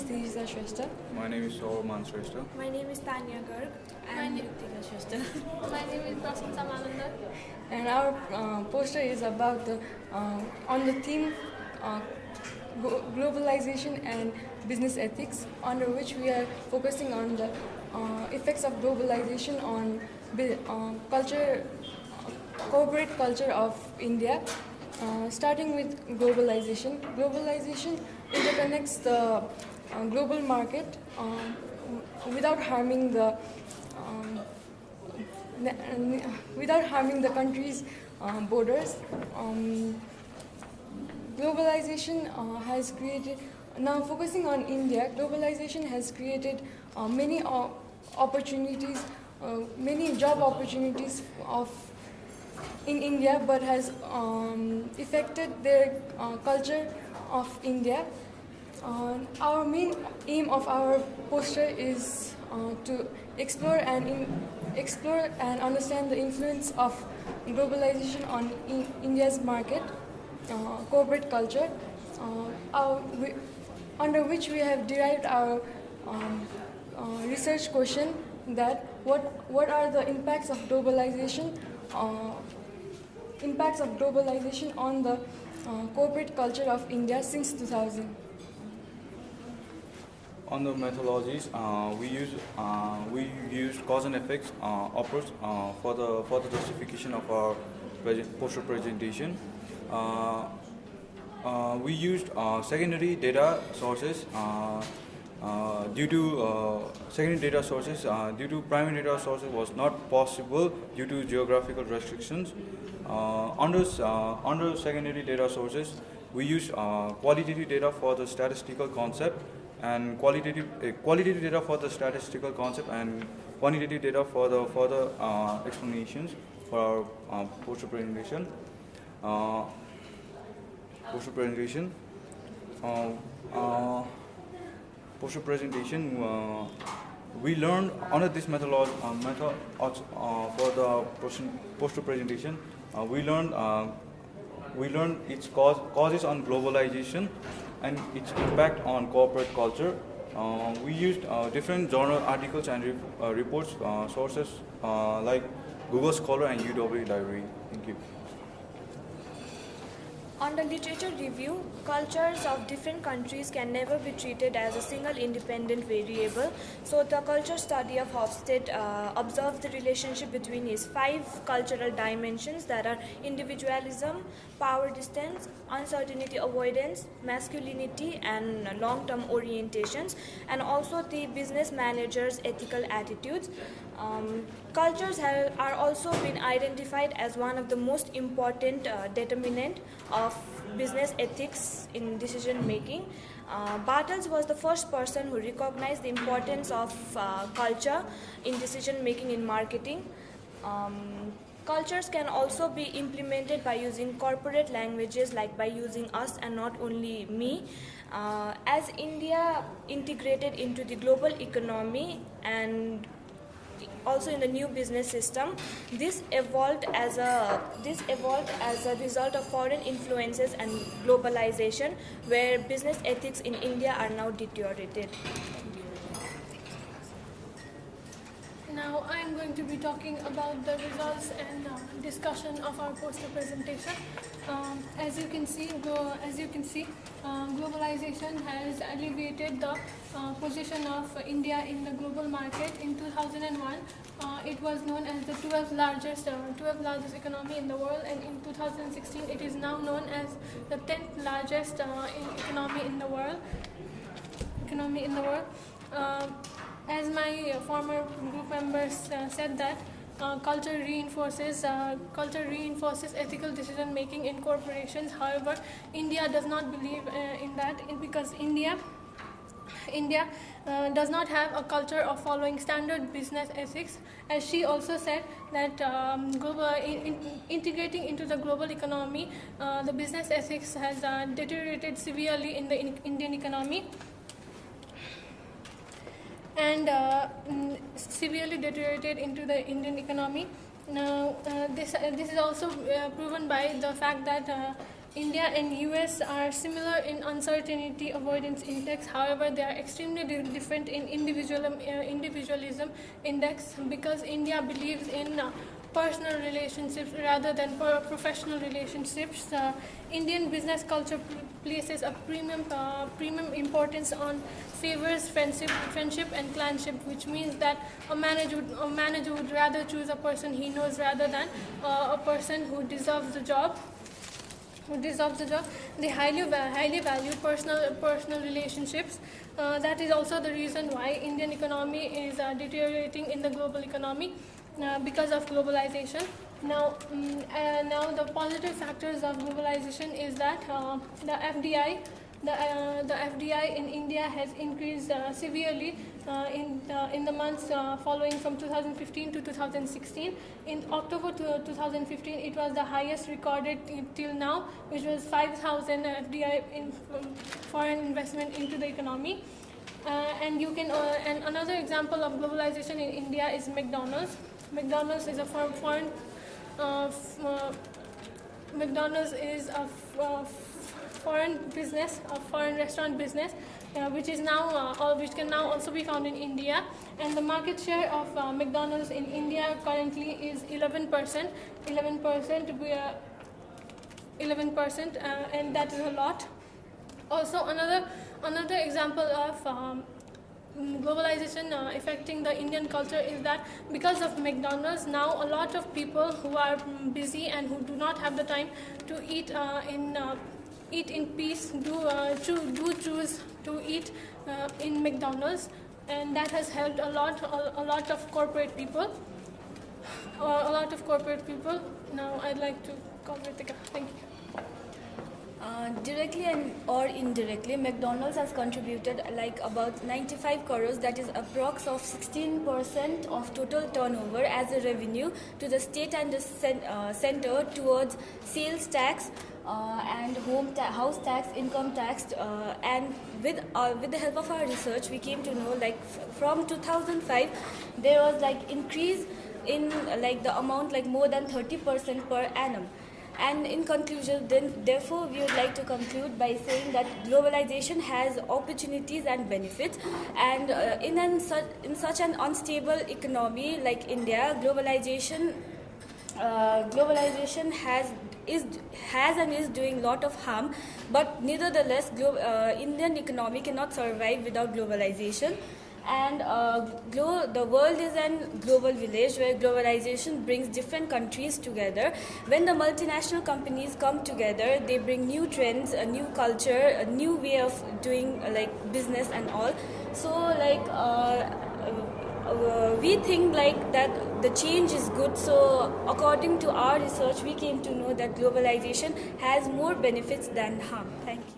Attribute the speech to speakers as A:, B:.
A: Tejita.
B: My name is Saurman Shrestha.
C: My name is Tanya Garg.
D: My name is Prasanta Malanda.
A: And our poster is about on the theme globalization and business ethics, under which we are focusing on the effects of globalization on culture, corporate culture of India. Starting with globalization. Globalization interconnects the global market without harming the country's borders. Globalization has created, now focusing on India, globalization has created many opportunities, many job opportunities in India, but has affected their culture of India. Our main aim of our poster is to explore and understand the influence of globalization on India's market, corporate culture, under which we have derived our research question that what are the impacts of globalization on the corporate culture of India since 2000.
B: On the methodologies, we use cause and effects approach for the justification of our poster presentation. We used secondary data sources due to primary data sources was not possible due to geographical restrictions. Under secondary data sources, we use qualitative data for the statistical concept and qualitative data for the statistical concept and quantitative data for the further explanations for our poster presentation. We learned under this method for the poster presentation. We learned its causes on globalization and its impact on corporate culture. We used different journal articles and reports sources like Google Scholar and UW Library. Thank you.
C: On the literature review, cultures of different countries can never be treated as a single independent variable. So the culture study of Hofstede observes the relationship between his 5 cultural dimensions that are individualism, power distance, uncertainty avoidance, masculinity and long-term orientations, and also the business manager's ethical attitudes. Cultures are also been identified as one of the most important determinant of business ethics in decision making. Bartels was the first person who recognized the importance of culture in decision making in marketing. Cultures can also be implemented by using corporate languages, like by using us and not only me. As India integrated into the global economy and also in the new business system, this evolved as a result of foreign influences and globalization, where business ethics in India are now deteriorated.
D: Now I am going to be talking about the results and discussion of our poster presentation. As you can see, globalization has elevated the position of India in the global market. In 2001, it was known as the 12th largest economy in the world, and in 2016, it is now known as the 10th largest economy in the world. As my former group members said that culture reinforces ethical decision making in corporations. However, India does not believe in that, because India does not have a culture of following standard business ethics. As she also said that integrating into the global economy, the business ethics has deteriorated severely in the Indian economy, and severely deteriorated into the Indian economy. Now, this is also proven by the fact that India and US are similar in uncertainty avoidance index. However, they are extremely different in individualism index, because India believes in personal relationships rather than professional relationships. Indian business culture places a premium importance on favors friendship and clanship, which means that a manager would rather choose a person he knows rather than a person who deserves the job. They highly value personal relationships. That is also the reason why Indian economy is deteriorating in the global economy because of globalization. Now the positive factors of globalization is that the FDI. The FDI in India has increased severely in the months following from 2015 to 2016. In October 2015, it was the highest recorded till now, which was 5,000 FDI in foreign investment into the economy. And another example of globalization in India is McDonald's. McDonald's is a foreign. McDonald's is a foreign business, a foreign restaurant business, which can now also be found in India. And the market share of McDonald's in India currently is 11%. 11%, and that is a lot. Also, another example of globalization affecting the Indian culture is that because of McDonald's, now a lot of people who are busy and who do not have the time to eat in peace do choose to eat in McDonald's, and that has helped a lot of corporate people. Now I'd like to call Ritika. Thank you.
E: Directly or indirectly, McDonald's has contributed like about 95 crores, that is approx of 16% of total turnover as a revenue to the state and the center towards sales tax and house tax, income tax, and with the help of our research, we came to know like from 2005 there was like increase in like the amount like more than 30% per annum. And in conclusion, therefore, we would like to conclude by saying that globalization has opportunities and benefits, and in such an unstable economy like India, globalization has and is doing lot of harm. But nevertheless, Indian economy cannot survive without globalization. And the world is a global village where globalization brings different countries together. When the multinational companies come together, they bring new trends, a new culture, a new way of doing like business and all. So we think like that the change is good. So according to our research, we came to know that globalization has more benefits than harm. Thank you.